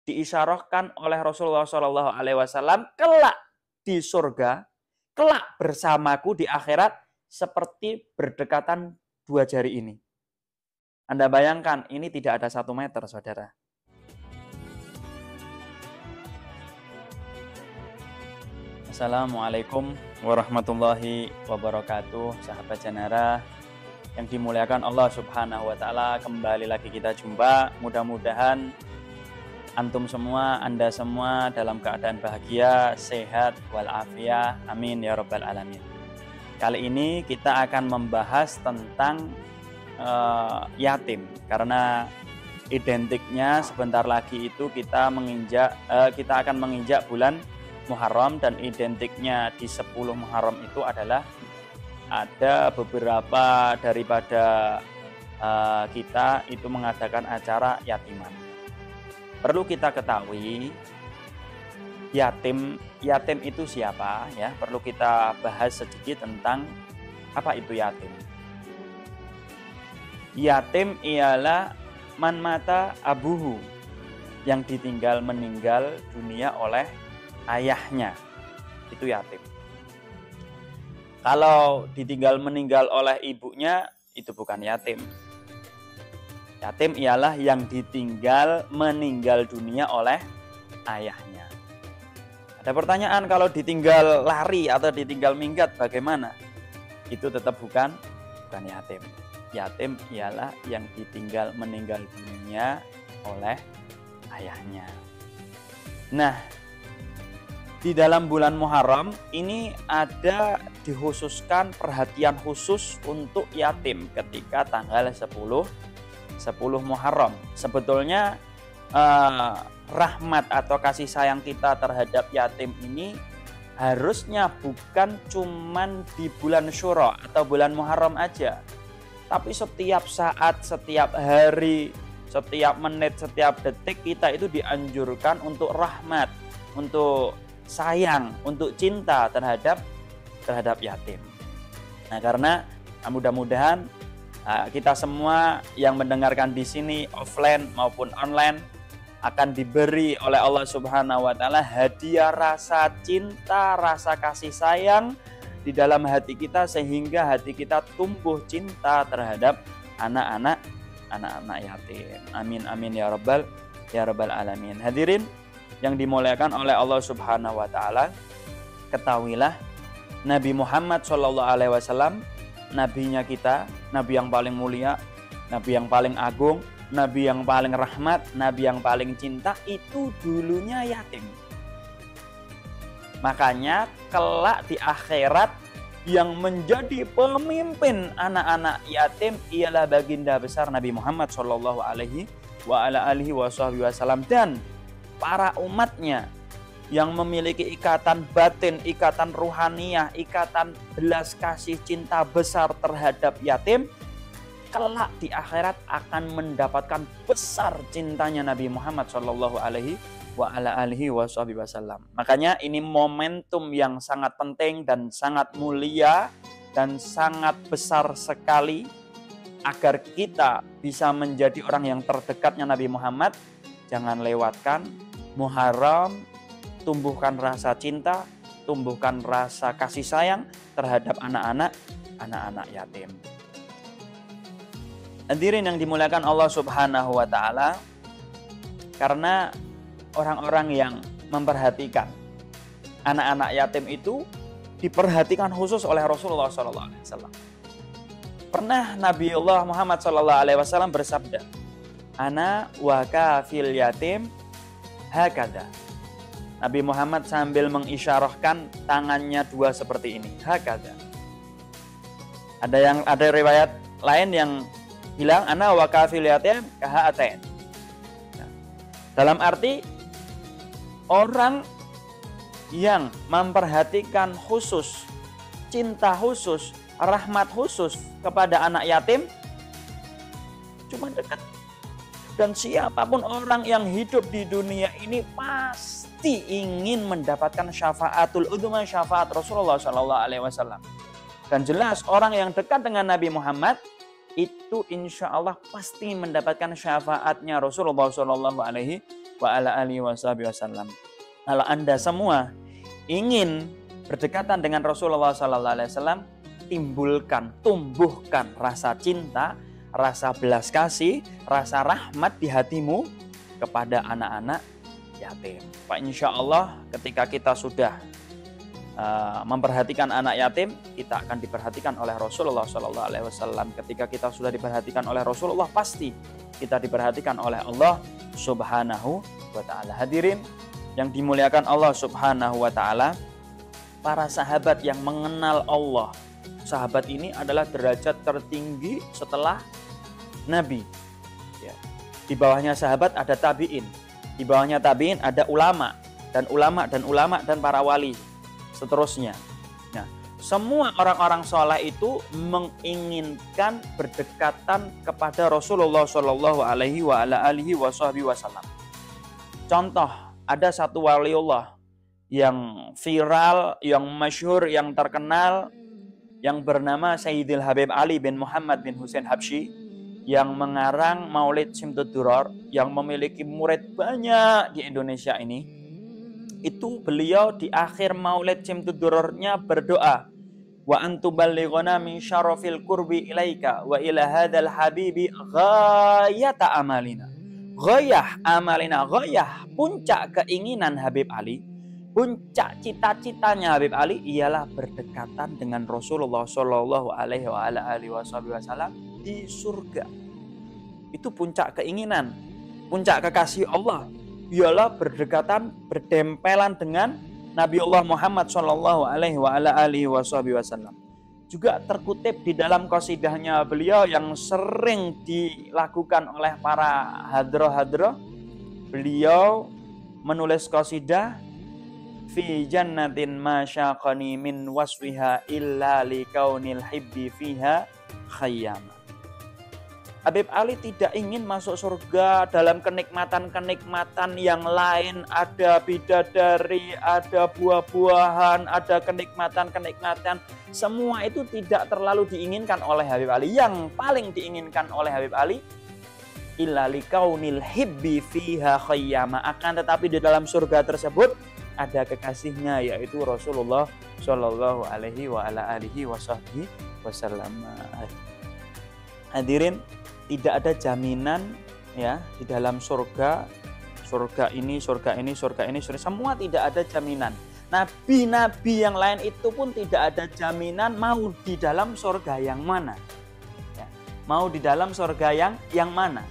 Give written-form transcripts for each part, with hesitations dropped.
diisyarahkan oleh Rasulullah SAW kelak di surga, kelak bersamaku di akhirat seperti berdekatan 2 jari ini. Anda bayangkan, ini tidak ada 1 meter, saudara. Assalamualaikum warahmatullahi wabarakatuh, sahabat Janara yang dimuliakan Allah Subhanahu wa Ta'ala. Kembali lagi kita jumpa. Mudah-mudahan antum semua, Anda semua dalam keadaan bahagia, sehat, walafiat. Amin ya rabbal alamin. Kali ini kita akan membahas tentang yatim, karena identiknya sebentar lagi itu kita akan menginjak bulan Muharram, dan identiknya di 10 Muharram itu adalah ada beberapa daripada kita itu mengadakan acara yatiman. Perlu kita ketahui yatim itu siapa ya? Perlu kita bahas sedikit tentang apa itu yatim. Yatim ialah man mata abuhu, yang ditinggal meninggal dunia oleh ayahnya, itu yatim. Kalau ditinggal meninggal oleh ibunya, itu bukan yatim. Yatim ialah yang ditinggal meninggal dunia oleh ayahnya. Ada pertanyaan, kalau ditinggal lari atau ditinggal minggat bagaimana? Itu tetap bukan yatim. Yatim ialah yang ditinggal meninggal dunia oleh ayahnya. Nah, di dalam bulan Muharram ini ada dikhususkan perhatian khusus untuk yatim ketika tanggal 10 Muharram. Sebetulnya rahmat atau kasih sayang kita terhadap yatim ini harusnya bukan cuman di bulan Syura atau bulan Muharram aja, tapi setiap saat, setiap hari, setiap menit, setiap detik kita itu dianjurkan untuk rahmat, untuk sayang, untuk cinta terhadap yatim. Nah, karena mudah-mudahan kita semua yang mendengarkan di sini offline maupun online akan diberi oleh Allah Subhanahu wa Ta'ala hadiah rasa cinta, rasa kasih sayang di dalam hati kita, sehingga hati kita tumbuh cinta terhadap anak-anak yatim. Amin amin ya rabbal alamin. Hadirin yang dimuliakan oleh Allah Subhanahu wa Ta'ala, ketahuilah Nabi Muhammad SAW, nabinya kita, nabi yang paling mulia, nabi yang paling agung, nabi yang paling rahmat, nabi yang paling cinta, itu dulunya yatim. Makanya kelak di akhirat yang menjadi pemimpin anak-anak yatim ialah baginda besar Nabi Muhammad SAW dan para umatnya yang memiliki ikatan batin, ikatan ruhaniyah, ikatan belas kasih cinta besar terhadap yatim, kelak di akhirat akan mendapatkan besar cintanya Nabi Muhammad SAW. Makanya ini momentum yang sangat penting dan sangat mulia dan sangat besar sekali agar kita bisa menjadi orang yang terdekatnya Nabi Muhammad. Jangan lewatkan Muharram, tumbuhkan rasa cinta, tumbuhkan rasa kasih sayang terhadap anak-anak yatim. Hadirin yang dimuliakan Allah Subhanahu wa Ta'ala, karena orang-orang yang memperhatikan anak-anak yatim itu diperhatikan khusus oleh Rasulullah SAW. Pernah Nabiullah Muhammad SAW bersabda, "Ana wa kafil yatim hakada." Nabi Muhammad sambil mengisyarahkan tangannya 2 seperti ini, hakada. Ada riwayat lain yang bilang ana wa kafil yatim kahaatain. Dalam arti orang yang memperhatikan khusus, cinta khusus, rahmat khusus kepada anak yatim cuma dekat. Dan siapapun orang yang hidup di dunia ini pasti ingin mendapatkan syafaatul udzma, syafaat Rasulullah SAW. Dan jelas orang yang dekat dengan Nabi Muhammad itu insya Allah pasti mendapatkan syafaatnya Rasulullah wa ala alihi wasallam. Kalau Anda semua ingin berdekatan dengan Rasulullah sallallahu alaihi wasallam, tumbuhkan rasa cinta, rasa belas kasih, rasa rahmat di hatimu kepada anak-anak yatim. Pak, insya Allah ketika kita sudah memperhatikan anak yatim, kita akan diperhatikan oleh Rasulullah sallallahu alaihi wasallam. Ketika kita sudah diperhatikan oleh Rasulullah, pasti kita diperhatikan oleh Allah Subhanahu wa taala. Hadirin yang dimuliakan Allah Subhanahu wa taala, para sahabat yang mengenal Allah, sahabat ini adalah derajat tertinggi setelah Nabi. Ya. Di bawahnya sahabat ada tabi'in, di bawahnya tabi'in ada ulama dan para wali, seterusnya. Nah, semua orang-orang soleh itu menginginkan berdekatan kepada Rasulullah Shallallahu Alaihi Wasallam. Contoh, ada satu waliullah yang viral, yang masyhur, yang terkenal, yang bernama Sayyidil Habib Ali bin Muhammad bin Husain Habsyi, yang mengarang Maulid Simtud Duror, yang memiliki murid banyak di Indonesia ini. Itu beliau di akhir Maulid Simtud Durornya berdoa, wa antuballighuna min syarafil qurbi ilaika wa ila hadzal habibi ghayata amalina. Ghayah amalina, ghayah puncak keinginan Habib Ali, puncak cita-citanya Habib Ali ialah berdekatan dengan Rasulullah Shallallahu Alaihi Wasallam di surga. Itu puncak keinginan, puncak kekasih Allah ialah berdekatan, berdempelan dengan Nabiullah Muhammad Shallallahu Alaihi Wasallam. Juga terkutip di dalam qasidahnya beliau yang sering dilakukan oleh para hadroh-hadroh. Beliau menulis qasidah, fi jannatin masyaqani min waswiha illa likaunil hibbi fiha khayyama. Habib Ali tidak ingin masuk surga dalam kenikmatan-kenikmatan yang lain. Ada bidadari, ada buah-buahan, ada kenikmatan-kenikmatan. Semua itu tidak terlalu diinginkan oleh Habib Ali. Yang paling diinginkan oleh Habib Ali, illa likaunil hibbi fiha khayyama. Akan tetapi di dalam surga tersebut ada kekasihnya, yaitu Rasulullah Shallallahu Alaihi Wasallam. Hadirin, tidak ada jaminan ya di dalam surga ini, semua tidak ada jaminan. Nabi-nabi yang lain itu pun tidak ada jaminan mau di dalam surga yang mana. Ya, mau di dalam surga yang mana.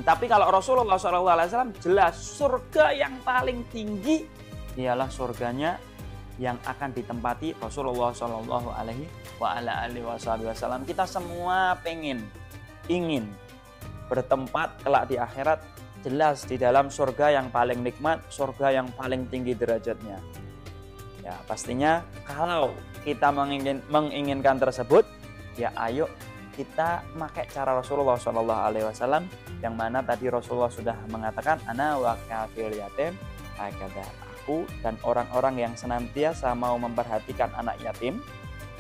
Tapi kalau Rasulullah SAW jelas surga yang paling tinggi ialah surganya yang akan ditempati Rasulullah Shallallahu Alaihi Wasallam. Kita semua ingin bertempat kelak di akhirat, jelas di dalam surga yang paling nikmat, surga yang paling tinggi derajatnya. Ya, pastinya kalau kita menginginkan tersebut, ya ayo kita pakai cara Rasulullah Shallallahu Alaihi Wasallam, yang mana tadi Rasulullah sudah mengatakan, ana wa kafil yatim hakadha. Aku dan orang-orang yang senantiasa mau memperhatikan anak yatim,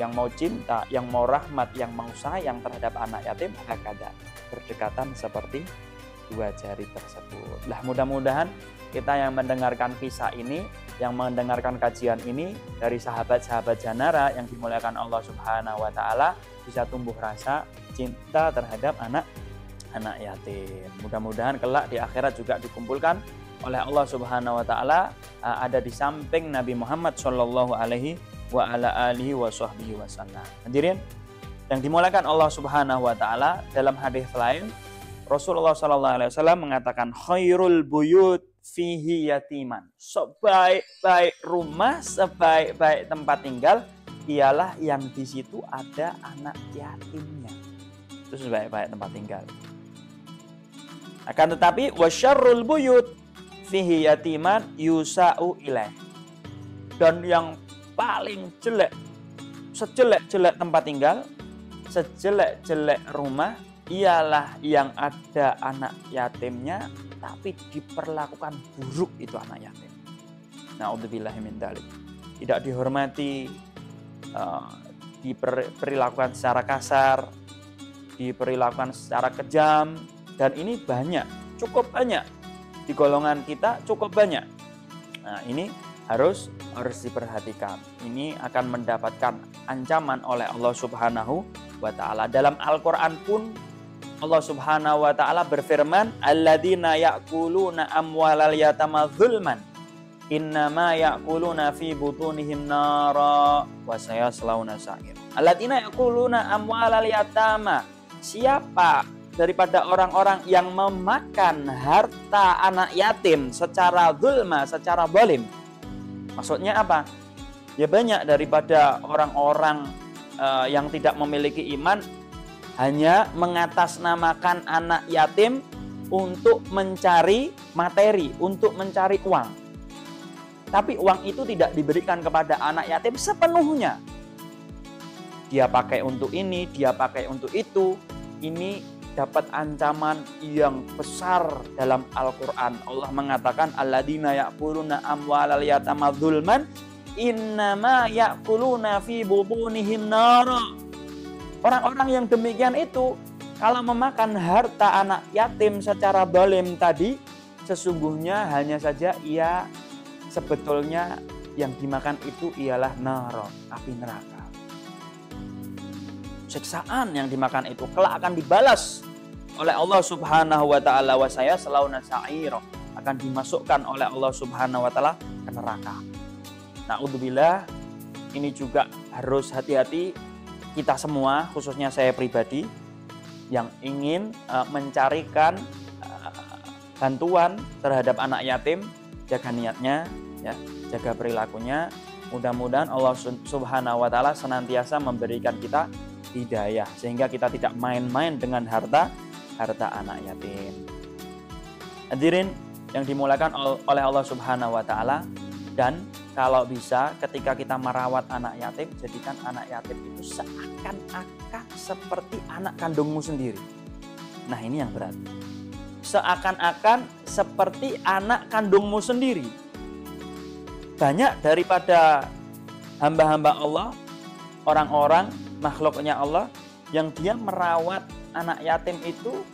yang mau cinta, yang mau rahmat, yang mau sayang terhadap anak yatim, hakadha, berdekatan seperti dua jari tersebut. Lah, mudah-mudahan kita yang mendengarkan kisah ini, yang mendengarkan kajian ini dari sahabat-sahabat Janara yang dimuliakan Allah Subhanahu wa taala, bisa tumbuh rasa cinta terhadap anak yatim. Mudah-mudahan kelak di akhirat juga dikumpulkan oleh Allah Subhanahu wa taala, ada di samping Nabi Muhammad sallallahu alaihi wasallam. Hadirin yang dimuliakan Allah Subhanahu wa taala, dalam hadis lain Rasulullah sallallahu alaihi wasallam mengatakan, khairul buyut fihi yatiman. Sebaik-baik rumah, sebaik-baik tempat tinggal ialah yang di situ ada anak yatimnya. Itu sebaik-baik tempat tinggal. Akan tetapi wasyarrul buyut fihi yatiman yusa'u ilaih. Dan yang paling jelek, sejelek-jelek tempat tinggal, sejelek-jelek rumah ialah yang ada anak yatimnya tapi diperlakukan buruk itu anak yatim. Na'udzubillahi min dzalik. Tidak dihormati, diperlakukan secara kasar, diperlakukan secara kejam, dan ini banyak, cukup banyak di golongan kita cukup banyak. Nah, ini harus diperhatikan. Ini akan mendapatkan ancaman oleh Allah Subhanahu wa taala. Dalam Al-Qur'an pun Allah Subhanahu wa taala berfirman, "Alladzina ya'kuluna amwalal yatama dzulman, innama ya'kuluna fi butunihim nara wa sayaslawna sa'ir." Alladzina ya'kuluna amwalal yatama. Siapa daripada orang-orang yang memakan harta anak yatim secara zulma, secara zalim. Maksudnya apa? Ya banyak daripada orang-orang yang tidak memiliki iman hanya mengatasnamakan anak yatim untuk mencari materi, untuk mencari uang. Tapi uang itu tidak diberikan kepada anak yatim sepenuhnya. Dia pakai untuk ini, dia pakai untuk itu. Ini dapat ancaman yang besar dalam Al-Quran. Allah mengatakan, alladzina ya'kuluna amwalal yatama dzulman, innama ya'kuluna fi butunihim nara. Orang-orang yang demikian itu, kalau memakan harta anak yatim secara zalim tadi, sesungguhnya hanya saja ia sebetulnya yang dimakan itu ialah nara, api neraka. Siksaan yang dimakan itu kelak akan dibalas oleh Allah Subhanahu wa taala, wa sayaslawna sa'ira, akan dimasukkan oleh Allah Subhanahu wa taala ke neraka. Na'udzubillah, ini juga harus hati-hati kita semua, khususnya saya pribadi yang ingin mencarikan bantuan terhadap anak yatim. Jaga niatnya, ya, jaga perilakunya. Mudah-mudahan Allah Subhanahu wa taala senantiasa memberikan kita hidayah sehingga kita tidak main-main dengan harta anak yatim. Hadirin yang dimuliakan oleh Allah Subhanahu wa taala, dan kalau bisa ketika kita merawat anak yatim, jadikan anak yatim itu seakan-akan seperti anak kandungmu sendiri. Nah, ini yang berat. Seakan-akan seperti anak kandungmu sendiri. Banyak daripada hamba-hamba Allah, orang-orang makhluknya Allah yang dia merawat anak yatim itu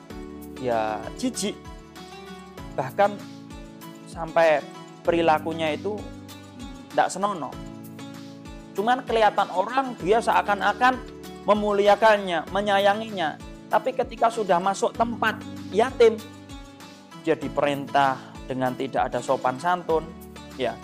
ya jijik. Bahkan sampai perilakunya itu tidak senonoh. Cuman kelihatan orang dia seakan-akan memuliakannya, menyayanginya. Tapi ketika sudah masuk tempat yatim, dia diperintah dengan tidak ada sopan santun. Ya,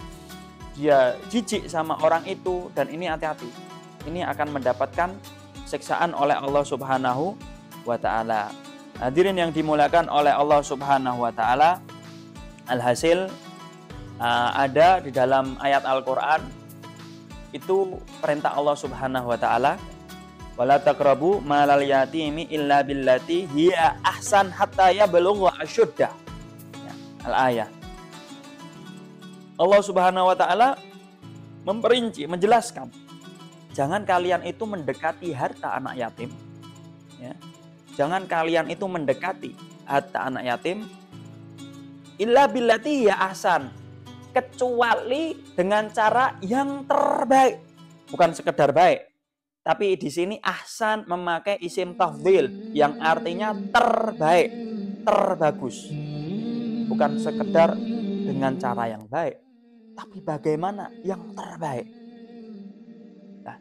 dia jijik sama orang itu, dan ini hati-hati. Ini akan mendapatkan siksaan oleh Allah Subhanahu wa taala. Hadirin yang dimuliakan oleh Allah Subhanahu wa taala, alhasil ada di dalam ayat Al-Quran itu perintah Allah Subhanahu wa taala, wala taqrabu malal yatimi illa billati hiya ahsan hatta yablugha asyuddah. Ya, al-ayah. Allah Subhanahu wa taala memperinci, menjelaskan, jangan kalian itu mendekati harta anak yatim, ya. Jangan kalian itu mendekati harta anak yatim illa billati hiya ahsan, kecuali dengan cara yang terbaik. Bukan sekedar baik, tapi di sini ahsan memakai isim tafdhil yang artinya terbaik, terbagus. Bukan sekedar dengan cara yang baik, tapi bagaimana yang terbaik. Nah,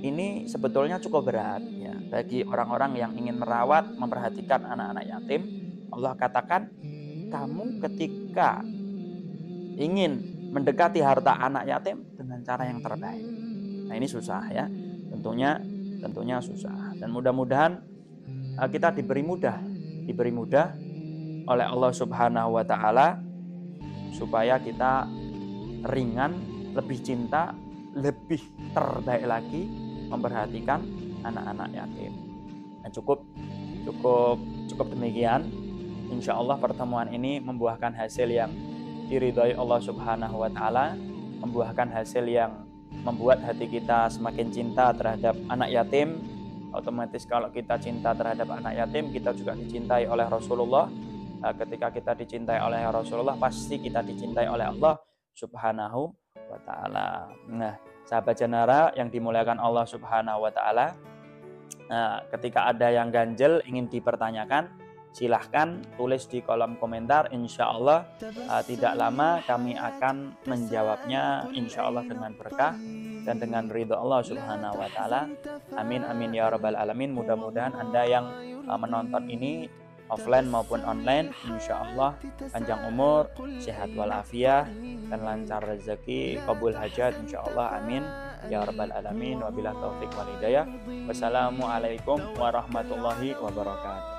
ini sebetulnya cukup berat ya bagi orang-orang yang ingin merawat, memperhatikan anak-anak yatim. Allah katakan, kamu ketika ingin mendekati harta anak yatim dengan cara yang terbaik. Nah, ini susah ya. Tentunya susah. Dan mudah-mudahan kita diberi mudah oleh Allah Subhanahu wa taala supaya kita ringan, lebih cinta, lebih terbaik lagi memperhatikan anak-anak yatim. Nah, cukup demikian. Insya Allah pertemuan ini membuahkan hasil yang diridhai Allah Subhanahu wa taala, membuahkan hasil yang membuat hati kita semakin cinta terhadap anak yatim. Otomatis kalau kita cinta terhadap anak yatim, kita juga dicintai oleh Rasulullah. Ketika kita dicintai oleh Rasulullah, pasti kita dicintai oleh Allah Subhanahu wa taala. Nah, sahabat Janara yang dimuliakan Allah Subhanahu wa taala, ketika ada yang ganjel ingin dipertanyakan, silahkan tulis di kolom komentar. Insya Allah tidak lama kami akan menjawabnya, insya Allah dengan berkah dan dengan ridho Allah Subhanahu wa Ta'ala. Amin amin ya rabbal alamin. Mudah-mudahan Anda yang menonton ini offline maupun online, insya Allah panjang umur, sehat walafiat, dan lancar rezeki, qabul hajat, insya Allah. Amin ya rabbal alamin. Wabillahi taufik wal hidayah. Wassalamualaikum warahmatullahi wabarakatuh.